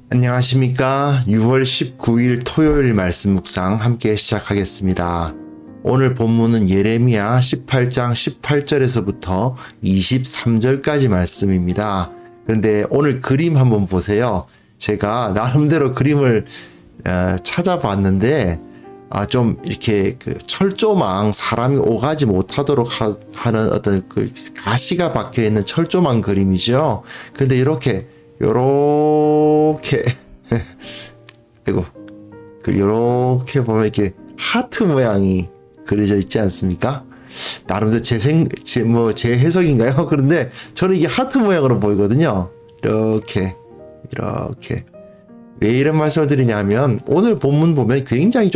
안녕하십니까. 6월 19일 토요일 말씀 묵상 함께 시작하겠습니다. 오늘 본문은 예레미야 18장 18절에서부터 23절까지 말씀입니다. 그런데 오늘 그림 한번 보세요. 제가 나름대로 그림을 찾아봤는데 좀 이렇게 그 철조망, 사람이 오가지 못하도록 하는 어떤 그 가시가 박혀 있는 철조망 그림이죠. 근데 요렇게 아이고, 요렇게 보면 이렇게 하트 모양이 그려져 있지 않습니까? 나름대로 제 해석인가요? 그런데 저는 이게 하트 모양으로 보이거든요. 이렇게. 왜 이런 말씀을 드리냐면, 오늘 본문 보면 굉장히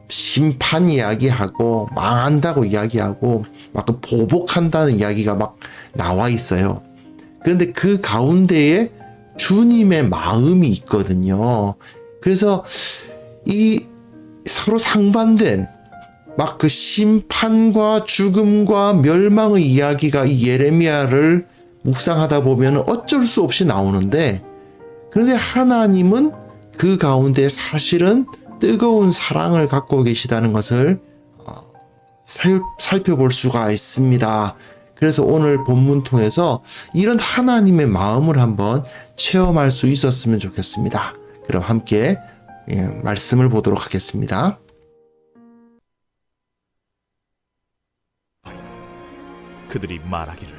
심판 이야기하고, 망한다고 이야기하고, 막 보복한다는 이야기가 막 나와 있어요. 그런데 그 가운데에 주님의 마음이 있거든요. 그래서 이 서로 상반된 막 그 심판과 죽음과 멸망의 이야기가 이 예레미야를 묵상하다 보면 어쩔 수 없이 나오는데, 그런데 하나님은 그 가운데 사실은 뜨거운 사랑을 갖고 계시다는 것을 살펴볼 수가 있습니다. 그래서 오늘 본문 통해서 이런 하나님의 마음을 한번 체험할 수 있었으면 좋겠습니다. 그럼 함께 말씀을 보도록 하겠습니다. 그들이 말하기를,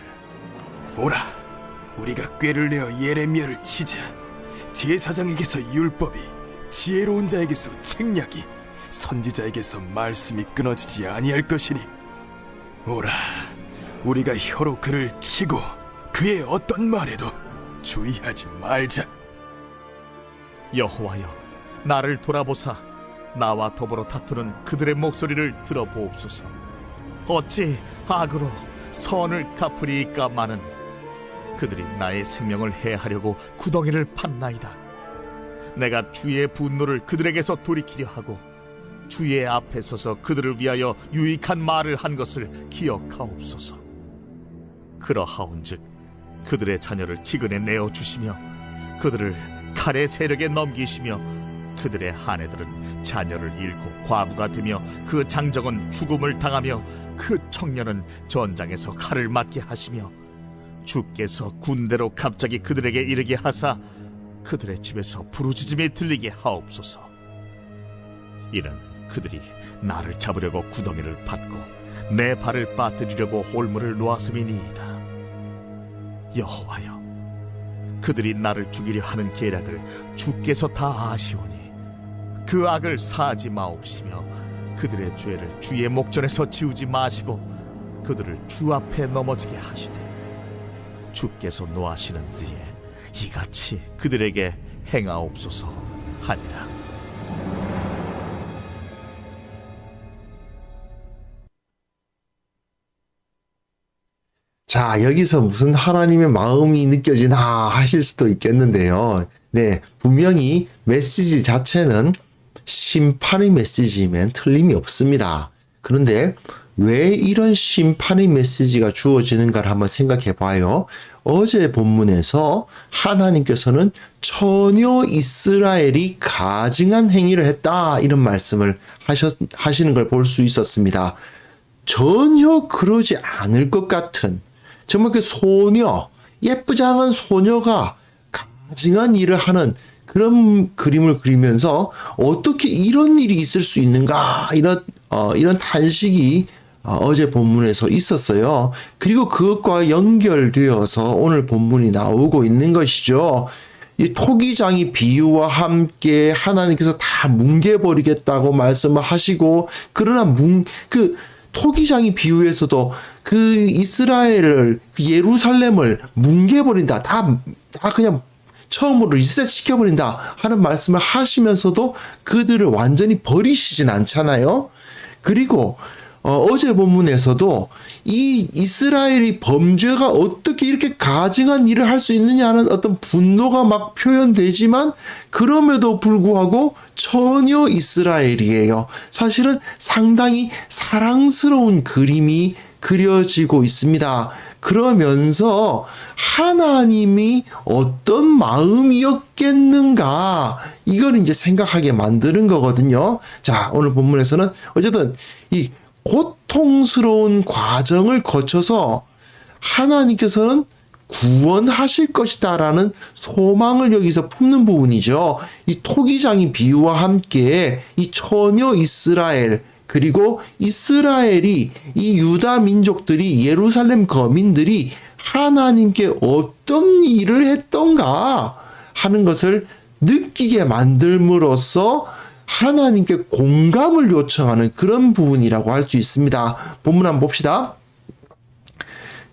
오라, 우리가 꾀를 내어 예레미야를 치자. 제사장에게서 율법이, 지혜로운 자에게서 책략이, 선지자에게서 말씀이 끊어지지 아니할 것이니, 오라, 우리가 혀로 그를 치고 그의 어떤 말에도 주의하지 말자. 여호와여, 나를 돌아보사 나와 더불어 다투는 그들의 목소리를 들어보옵소서. 어찌 악으로 선을 갚으리이까마는 그들이 나의 생명을 해하려고 구덩이를 팠나이다. 내가 주의 분노를 그들에게서 돌이키려 하고 주의 앞에 서서 그들을 위하여 유익한 말을 한 것을 기억하옵소서. 그러하온즉 그들의 자녀를 기근에 내어주시며 그들을 칼의 세력에 넘기시며 그들의 아내들은 자녀를 잃고 과부가 되며 그 장정은 죽음을 당하며 그 청년은 전장에서 칼을 맞게 하시며 주께서 군대로 갑자기 그들에게 이르게 하사 그들의 집에서 부르짖음이 들리게 하옵소서. 이는 그들이 나를 잡으려고 구덩이를 팠고 내 발을 빠뜨리려고 홀무를 놓았음이니이다. 여호와여, 그들이 나를 죽이려 하는 계략을 주께서 다 아시오니 그 악을 사하지 마옵시며 그들의 죄를 주의 목전에서 지우지 마시고 그들을 주 앞에 넘어지게 하시되 주께서 노하시는 때에 이같이 그들에게 행하옵소서 하니라. 자, 여기서 무슨 하나님의 마음이 느껴지나 하실 수도 있겠는데요. 네, 분명히 메시지 자체는 심판의 메시지면 틀림이 없습니다. 그런데 왜 이런 심판의 메시지가 주어지는가를 한번 생각해 봐요. 어제 본문에서 하나님께서는 전혀 이스라엘이 가증한 행위를 했다, 이런 말씀을 하시는 걸 볼 수 있었습니다. 전혀 그러지 않을 것 같은, 정말 그 소녀, 예쁘장한 소녀가 가증한 일을 하는 그런 그림을 그리면서 어떻게 이런 일이 있을 수 있는가, 이런 탄식이 어제 본문에서 있었어요. 그리고 그것과 연결되어서 오늘 본문이 나오고 있는 것이죠. 이 토기장이 비유와 함께 하나님께서 다 뭉개버리겠다고 말씀을 하시고, 그러나 그 토기장이 비유에서도 그 이스라엘을, 그 예루살렘을 뭉개버린다, 다 그냥 처음으로 리셋 시켜버린다 하는 말씀을 하시면서도 그들을 완전히 버리시진 않잖아요. 그리고 어제 본문에서도 이 이스라엘이 범죄가 어떻게 이렇게 가증한 일을 할 수 있느냐는 어떤 분노가 막 표현되지만, 그럼에도 불구하고 전혀 이스라엘이에요. 사실은 상당히 사랑스러운 그림이 그려지고 있습니다. 그러면서 하나님이 어떤 마음이었겠는가, 이걸 이제 생각하게 만드는 거거든요. 자, 오늘 본문에서는 어쨌든 이 고통스러운 과정을 거쳐서 하나님께서는 구원하실 것이다라는 소망을 여기서 품는 부분이죠. 이 토기장의 비유와 함께 이 처녀 이스라엘, 그리고 이스라엘이, 이 유다 민족들이, 예루살렘 거민들이 하나님께 어떤 일을 했던가 하는 것을 느끼게 만들므로써 하나님께 공감을 요청하는 그런 부분이라고 할 수 있습니다. 본문 한번 봅시다.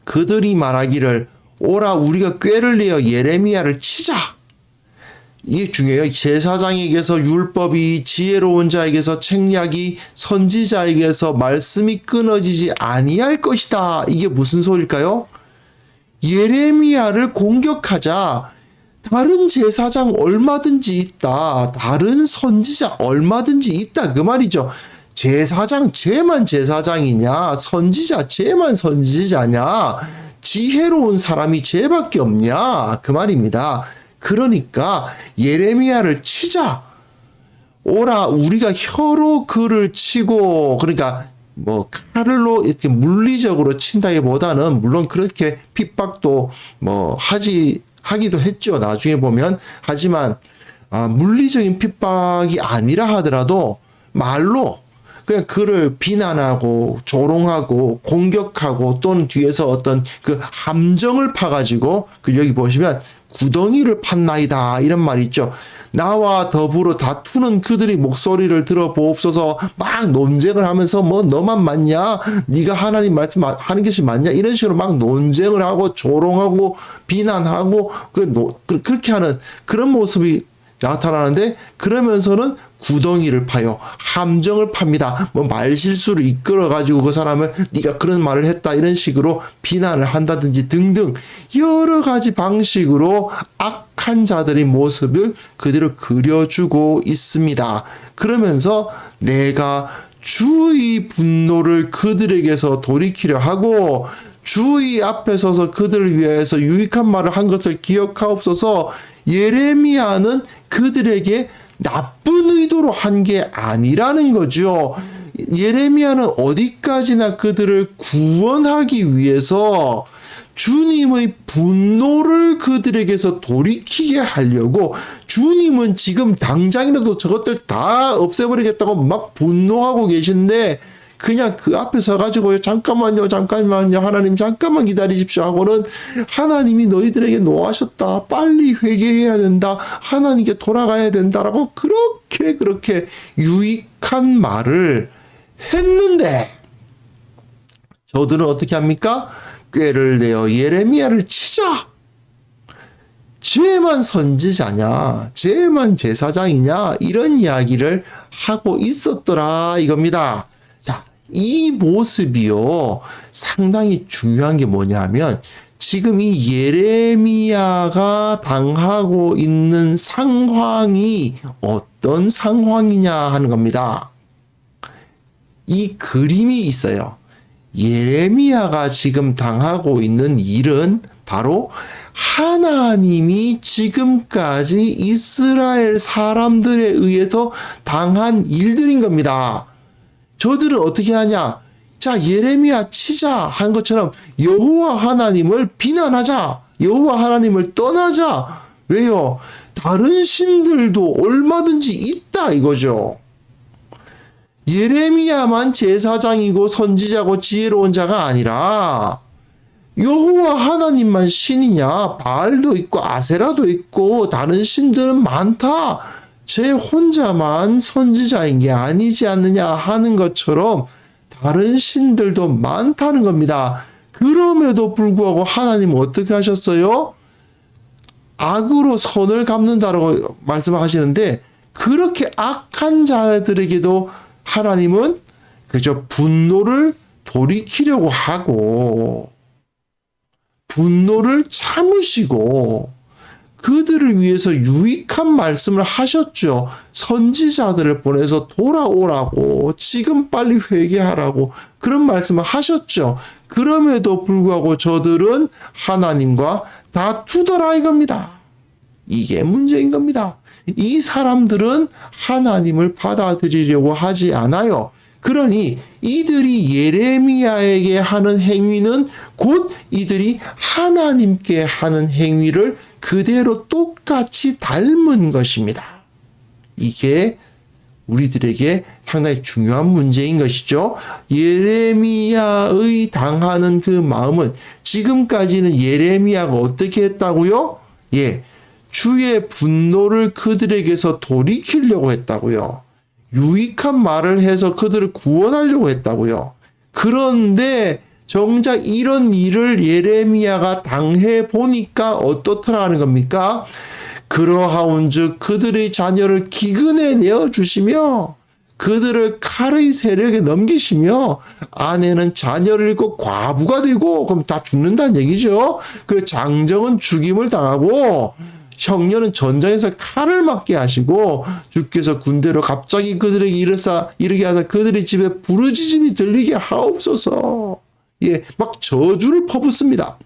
그들이 말하기를 오라 우리가 꾀를 내어 예레미야를 치자. 이게 중요해요. 제사장에게서 율법이, 지혜로운 자에게서 책략이, 선지자에게서 말씀이 끊어지지 아니할 것이다. 이게 무슨 소리일까요? 예레미야를 공격하자. 다른 제사장 얼마든지 있다. 다른 선지자 얼마든지 있다. 그 말이죠. 제사장 쟤만 제사장이냐? 선지자 쟤만 선지자냐? 지혜로운 사람이 쟤밖에 없냐? 그 말입니다. 그러니까 예레미야를 치자. 오라 우리가 혀로 그를 치고, 그러니까 뭐 칼로 이렇게 물리적으로 친다기보다는 물론 그렇게 핍박도 뭐 하기도 했죠. 나중에 보면. 하지만 물리적인 핍박이 아니라 하더라도 말로 그냥 그를 비난하고 조롱하고 공격하고, 또는 뒤에서 어떤 그 함정을 파가지고, 그 여기 보시면 구덩이를 팠나이다 이런 말이 있죠. 나와 더불어 다투는 그들이 목소리를 들어보옵소서. 막 논쟁을 하면서 뭐 너만 맞냐? 네가 하나님 말씀 하는 것이 맞냐? 이런 식으로 막 논쟁을 하고 조롱하고 비난하고 그렇게 하는 그런 모습이 나타나는데, 그러면서는 구덩이를 파요. 함정을 팝니다. 뭐 말실수를 이끌어가지고 그 사람을 네가 그런 말을 했다 이런 식으로 비난을 한다든지 등등 여러 가지 방식으로 악한 자들의 모습을 그대로 그려주고 있습니다. 그러면서 내가 주의 분노를 그들에게서 돌이키려 하고 주의 앞에 서서 그들을 위해서 유익한 말을 한 것을 기억하옵소서. 예레미야는 그들에게 나쁜 의도로 한 게 아니라는 거죠. 예레미야는 어디까지나 그들을 구원하기 위해서 주님의 분노를 그들에게서 돌이키게 하려고, 주님은 지금 당장이라도 저것들 다 없애버리겠다고 막 분노하고 계신데, 그냥 그 앞에 서가지고 잠깐만요 하나님 잠깐만 기다리십시오 하고는 하나님이 너희들에게 노하셨다, 빨리 회개해야 된다, 하나님께 돌아가야 된다라고 그렇게 유익한 말을 했는데, 저들은 어떻게 합니까? 꾀를 내어 예레미야를 치자. 쟤만 선지자냐, 쟤만 제사장이냐, 이런 이야기를 하고 있었더라 이겁니다. 자, 이 모습이요, 상당히 중요한 게 뭐냐면, 지금 이 예레미야가 당하고 있는 상황이 어떤 상황이냐 하는 겁니다. 이 그림이 있어요. 예레미야가 지금 당하고 있는 일은 바로 하나님이 지금까지 이스라엘 사람들에 의해서 당한 일들인 겁니다. 저들은 어떻게 하냐? 자, 예레미야 치자 한 것처럼 여호와 하나님을 비난하자, 여호와 하나님을 떠나자. 왜요? 다른 신들도 얼마든지 있다 이거죠. 예레미야만 제사장이고 선지자고 지혜로운 자가 아니라 여호와 하나님만 신이냐? 바알도 있고 아세라도 있고 다른 신들은 많다. 제 혼자만 선지자인 게 아니지 않느냐 하는 것처럼 다른 신들도 많다는 겁니다. 그럼에도 불구하고 하나님은 어떻게 하셨어요? 악으로 선을 갚는다라고 말씀하시는데, 그렇게 악한 자들에게도 하나님은 그저 분노를 돌이키려고 하고 분노를 참으시고 그들을 위해서 유익한 말씀을 하셨죠. 선지자들을 보내서 돌아오라고, 지금 빨리 회개하라고 그런 말씀을 하셨죠. 그럼에도 불구하고 저들은 하나님과 다투더라 이겁니다. 이게 문제인 겁니다. 이 사람들은 하나님을 받아들이려고 하지 않아요. 그러니 이들이 예레미야에게 하는 행위는 곧 이들이 하나님께 하는 행위를 그대로 똑같이 닮은 것입니다. 이게 우리들에게 상당히 중요한 문제인 것이죠. 예레미야의 당하는 그 마음은 지금까지는 예레미야가 어떻게 했다고요? 예, 주의 분노를 그들에게서 돌이키려고 했다고요. 유익한 말을 해서 그들을 구원하려고 했다고요. 그런데 정작 이런 일을 예레미야가 당해 보니까 어떻더라는 겁니까? 그러하온즉 그들의 자녀를 기근에 내어 주시며 그들을 칼의 세력에 넘기시며 아내는 자녀를 잃고 과부가 되고, 그럼 다 죽는다는 얘기죠. 그 장정은 죽임을 당하고 형녀는 전장에서 칼을 맞게 하시고 주께서 군대로 갑자기 그들에게 이르게 하사 그들의 집에 부르짖음이 들리게 하옵소서. 예, 막 저주를 퍼붓습니다.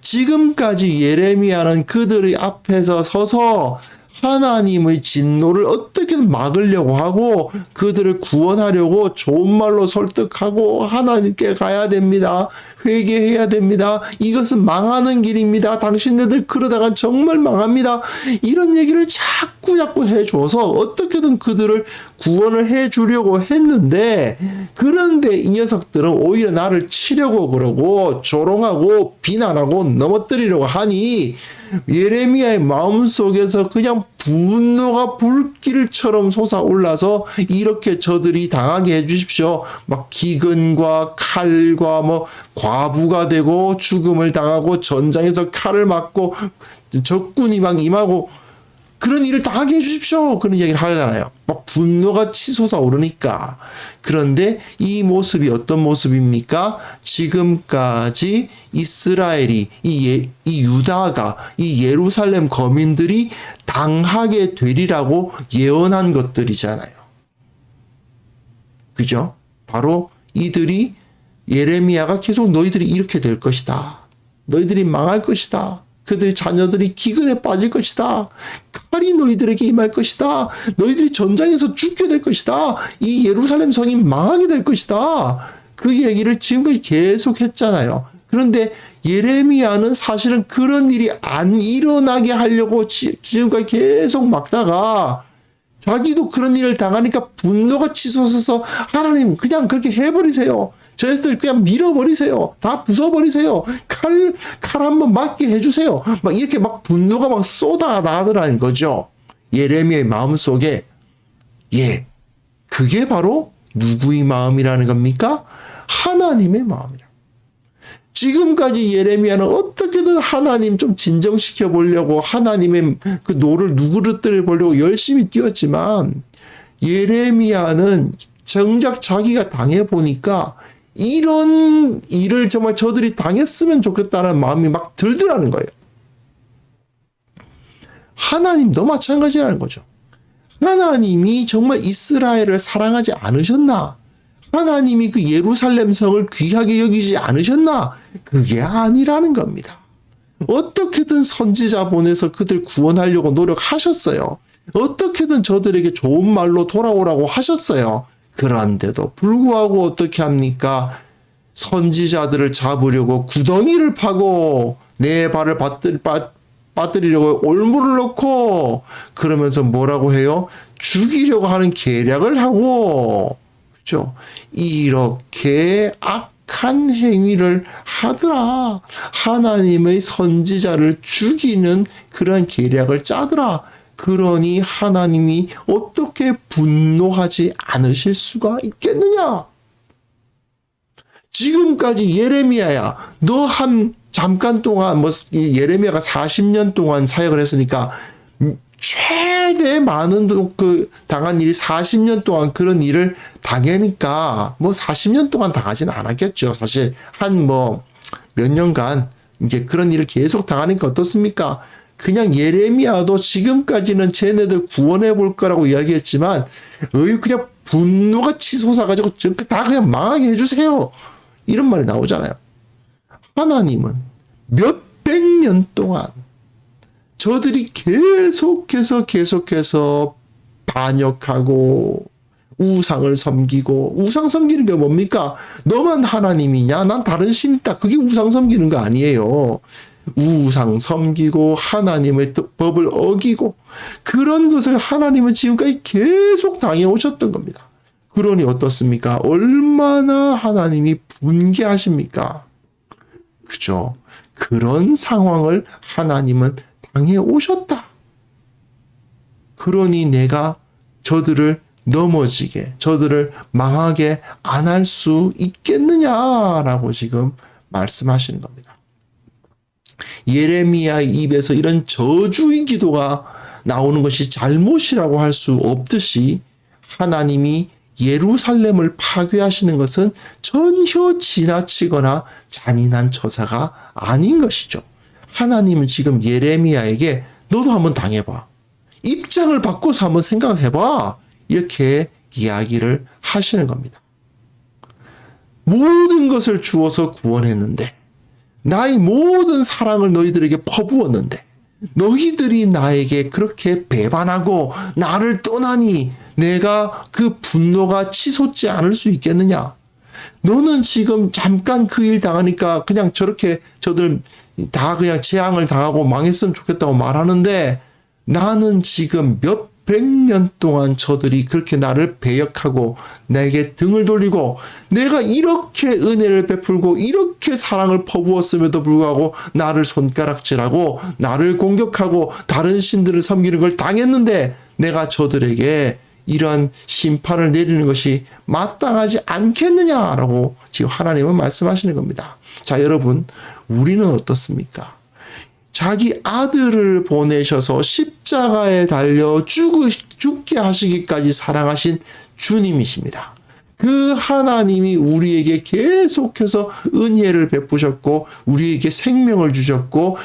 지금까지 예레미야는 그들의 앞에서 서서 하나님의 진노를 어떻게든 막으려고 하고 그들을 구원하려고 좋은 말로 설득하고 하나님께 가야 됩니다. 회개해야 됩니다. 이것은 망하는 길입니다. 당신네들 그러다가 정말 망합니다. 이런 얘기를 자꾸 해줘서 어떻게든 그들을 구원을 해주려고 했는데, 그런데 이 녀석들은 오히려 나를 치려고 그러고 조롱하고 비난하고 넘어뜨리려고 하니 예레미야의 마음속에서 그냥 분노가 불길처럼 솟아올라서 이렇게 저들이 당하게 해주십시오. 막 기근과 칼과 뭐 과부가 되고 죽음을 당하고 전장에서 칼을 맞고 적군이 막 임하고 그런 일을 당하게 해주십시오. 그런 얘기를 하잖아요. 막 분노가 치솟아 오르니까. 그런데 이 모습이 어떤 모습입니까? 지금까지 이스라엘이, 이 유다가, 이 예루살렘 거민들이 당하게 되리라고 예언한 것들이잖아요. 그죠? 바로 이들이, 예레미야가 계속 너희들이 이렇게 될 것이다. 너희들이 망할 것이다. 그들의 자녀들이 기근에 빠질 것이다. 칼이 너희들에게 임할 것이다. 너희들이 전장에서 죽게 될 것이다. 이 예루살렘 성이 망하게 될 것이다. 그 얘기를 지금까지 계속 했잖아요. 그런데 예레미야는 사실은 그런 일이 안 일어나게 하려고 지금까지 계속 막다가 자기도 그런 일을 당하니까 분노가 치솟아서 하나님 그냥 그렇게 해버리세요. 저희들 그냥 밀어버리세요. 다 부숴버리세요. 칼 한번 맞게 해주세요. 막 이렇게 막 분노가 막 쏟아나더라는 거죠. 예레미야의 마음속에. 예, 그게 바로 누구의 마음이라는 겁니까? 하나님의 마음이라. 지금까지 예레미야는 어떻게든 하나님 좀 진정시켜 보려고 하나님의 그 노를 누그러뜨려 보려고 열심히 뛰었지만 예레미야는 정작 자기가 당해보니까 이런 일을 정말 저들이 당했으면 좋겠다는 마음이 막 들더라는 거예요. 하나님도 마찬가지라는 거죠. 하나님이 정말 이스라엘을 사랑하지 않으셨나? 하나님이 그 예루살렘 성을 귀하게 여기지 않으셨나? 그게 아니라는 겁니다. 어떻게든 선지자 보내서 그들 구원하려고 노력하셨어요. 어떻게든 저들에게 좋은 말로 돌아오라고 하셨어요. 그런데도 불구하고 어떻게 합니까? 선지자들을 잡으려고 구덩이를 파고 내 발을 빠뜨리려고 올무를 넣고 그러면서 뭐라고 해요? 죽이려고 하는 계략을 하고, 그렇죠? 이렇게 악한 행위를 하더라. 하나님의 선지자를 죽이는 그런 계략을 짜더라. 그러니 하나님이 어떻게 분노하지 않으실 수가 있겠느냐? 지금까지 예레미야야, 너 잠깐 동안 예레미야가 40년 동안 사역을 했으니까 최대 많은 당한 일이 40년 동안 그런 일을 당하니까 40년 동안 당하지는 않았겠죠. 사실 몇 년간 이제 그런 일을 계속 당하니까 어떻습니까? 그냥 예레미야도 지금까지는 쟤네들 구원해 볼 거라고 이야기했지만, 그냥 분노가 치솟아가지고 다 그냥 망하게 해주세요. 이런 말이 나오잖아요. 하나님은 몇백 년 동안 저들이 계속해서 반역하고 우상을 섬기고, 우상 섬기는 게 뭡니까? 너만 하나님이냐? 난 다른 신 있다. 그게 우상 섬기는 거 아니에요. 우상 섬기고 하나님의 법을 어기고 그런 것을 하나님은 지금까지 계속 당해 오셨던 겁니다. 그러니 어떻습니까? 얼마나 하나님이 분개하십니까? 그죠? 그런 상황을 하나님은 당해 오셨다. 그러니 내가 저들을 넘어지게, 저들을 망하게 안 할 수 있겠느냐라고 지금 말씀하시는 겁니다. 예레미야 입에서 이런 저주의 기도가 나오는 것이 잘못이라고 할 수 없듯이, 하나님이 예루살렘을 파괴하시는 것은 전혀 지나치거나 잔인한 처사가 아닌 것이죠. 하나님은 지금 예레미야에게 너도 한번 당해봐. 입장을 바꿔서 한번 생각해봐. 이렇게 이야기를 하시는 겁니다. 모든 것을 주어서 구원했는데, 나의 모든 사랑을 너희들에게 퍼부었는데, 너희들이 나에게 그렇게 배반하고 나를 떠나니 내가 그 분노가 치솟지 않을 수 있겠느냐? 너는 지금 잠깐 그 일 당하니까 그냥 저렇게 저들 다 그냥 재앙을 당하고 망했으면 좋겠다고 말하는데, 나는 지금 몇백 년 동안 저들이 그렇게 나를 배역하고 내게 등을 돌리고, 내가 이렇게 은혜를 베풀고 이렇게 사랑을 퍼부었음에도 불구하고 나를 손가락질하고 나를 공격하고 다른 신들을 섬기는 걸 당했는데, 내가 저들에게 이런 심판을 내리는 것이 마땅하지 않겠느냐라고 지금 하나님은 말씀하시는 겁니다. 자, 여러분, 우리는 어떻습니까? 자기 아들을 보내셔서 십자가에 달려 죽게 하시기까지 사랑하신 주님이십니다. 그 하나님이 우리에게 계속해서 은혜를 베푸셨고 우리에게 생명을 주셨고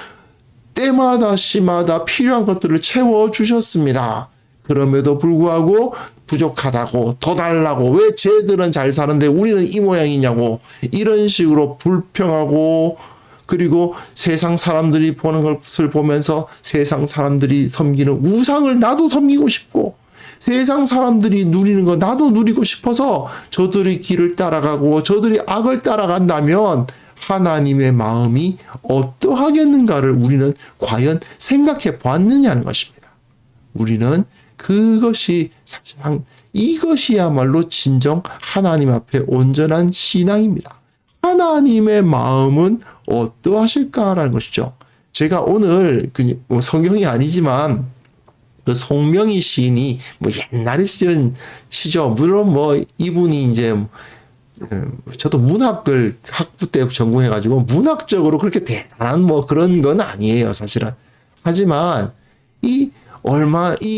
때마다 시마다 필요한 것들을 채워주셨습니다. 그럼에도 불구하고 부족하다고, 더 달라고, 왜 쟤들은 잘 사는데 우리는 이 모양이냐고, 이런 식으로 불평하고, 그리고 세상 사람들이 보는 것을 보면서 세상 사람들이 섬기는 우상을 나도 섬기고 싶고, 세상 사람들이 누리는 거 나도 누리고 싶어서 저들의 길을 따라가고 저들이 악을 따라간다면 하나님의 마음이 어떠하겠는가를 우리는 과연 생각해 보았느냐는 것입니다. 우리는 그것이 사실 이것이야말로 진정 하나님 앞에 온전한 신앙입니다. 하나님의 마음은 어떠하실까라는 것이죠. 제가 오늘 성경이 아니지만 그 송명희 시인이 옛날에 쓰신 시죠. 물론 이분이 이제 저도 문학을 학부 때 전공해가지고 문학적으로 그렇게 대단한 그런 건 아니에요, 사실은. 하지만 이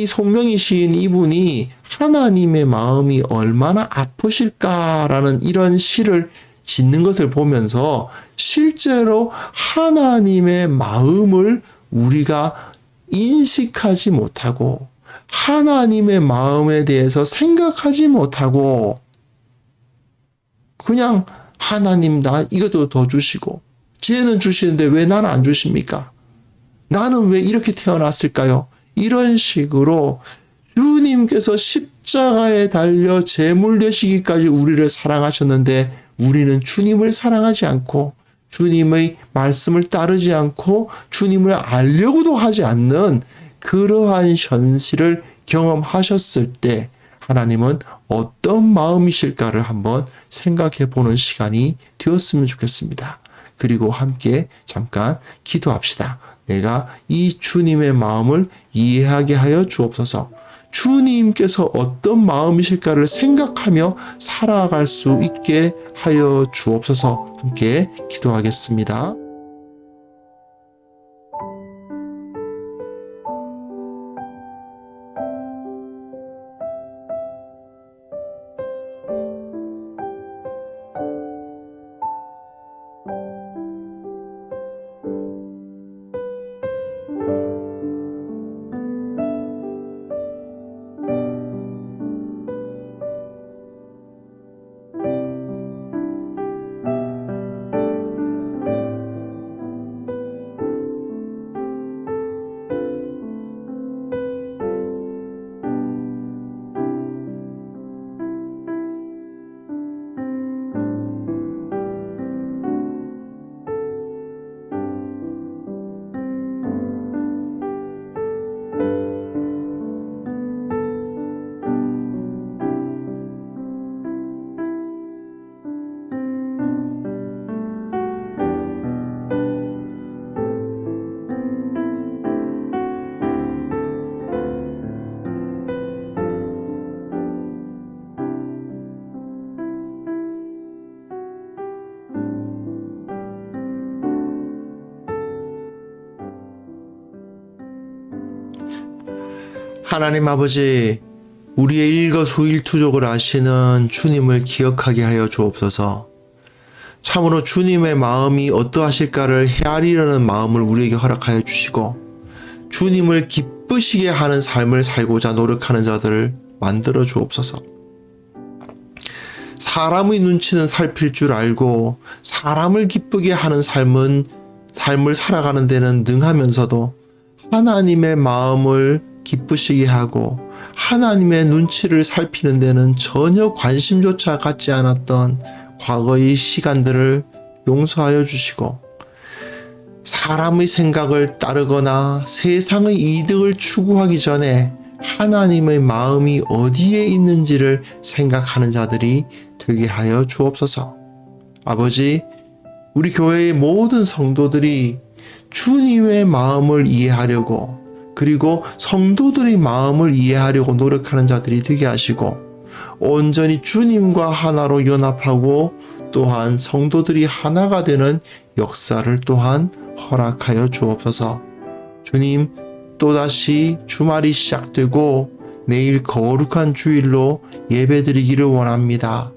송명희 시인 이분이 하나님의 마음이 얼마나 아프실까라는 이런 시를 짓는 것을 보면서 실제로 하나님의 마음을 우리가 인식하지 못하고 하나님의 마음에 대해서 생각하지 못하고 그냥 하나님 나 이것도 더 주시고 쟤는 주시는데 왜 나는 안 주십니까? 나는 왜 이렇게 태어났을까요? 이런 식으로 주님께서 십자가에 달려 제물 되시기까지 우리를 사랑하셨는데 우리는 주님을 사랑하지 않고 주님의 말씀을 따르지 않고 주님을 알려고도 하지 않는 그러한 현실을 경험하셨을 때 하나님은 어떤 마음이실까를 한번 생각해 보는 시간이 되었으면 좋겠습니다. 그리고 함께 잠깐 기도합시다. 내가 이 주님의 마음을 이해하게 하여 주옵소서. 주님께서 어떤 마음이실까를 생각하며 살아갈 수 있게 하여 주옵소서. 함께 기도하겠습니다. 하나님 아버지, 우리의 일거수일투족을 아시는 주님을 기억하게 하여 주옵소서. 참으로 주님의 마음이 어떠하실까를 헤아리려는 마음을 우리에게 허락하여 주시고, 주님을 기쁘시게 하는 삶을 살고자 노력하는 자들을 만들어 주옵소서. 사람의 눈치는 살필 줄 알고 사람을 기쁘게 하는 삶을 살아가는 데는 능하면서도 하나님의 마음을 기쁘시게 하고 하나님의 눈치를 살피는 데는 전혀 관심조차 갖지 않았던 과거의 시간들을 용서하여 주시고, 사람의 생각을 따르거나 세상의 이득을 추구하기 전에 하나님의 마음이 어디에 있는지를 생각하는 자들이 되게 하여 주옵소서. 아버지, 우리 교회의 모든 성도들이 주님의 마음을 이해하려고, 그리고 성도들의 마음을 이해하려고 노력하는 자들이 되게 하시고, 온전히 주님과 하나로 연합하고 또한 성도들이 하나가 되는 역사를 또한 허락하여 주옵소서. 주님, 또다시 주말이 시작되고 내일 거룩한 주일로 예배드리기를 원합니다.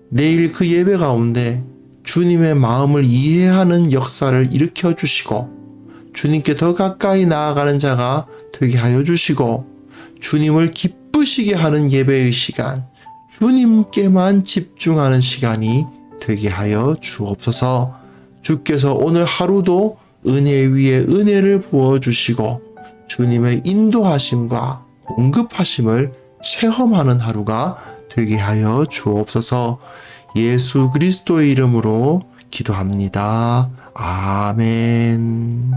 내일 그 예배 가운데 주님의 마음을 이해하는 역사를 일으켜 주시고, 주님께 더 가까이 나아가는 자가 되게 하여 주시고, 주님을 기쁘시게 하는 예배의 시간, 주님께만 집중하는 시간이 되게 하여 주옵소서. 주께서 오늘 하루도 은혜 위에 은혜를 부어주시고 주님의 인도하심과 공급하심을 체험하는 하루가 되게 하여 주옵소서. 예수 그리스도의 이름으로 기도합니다. 아멘.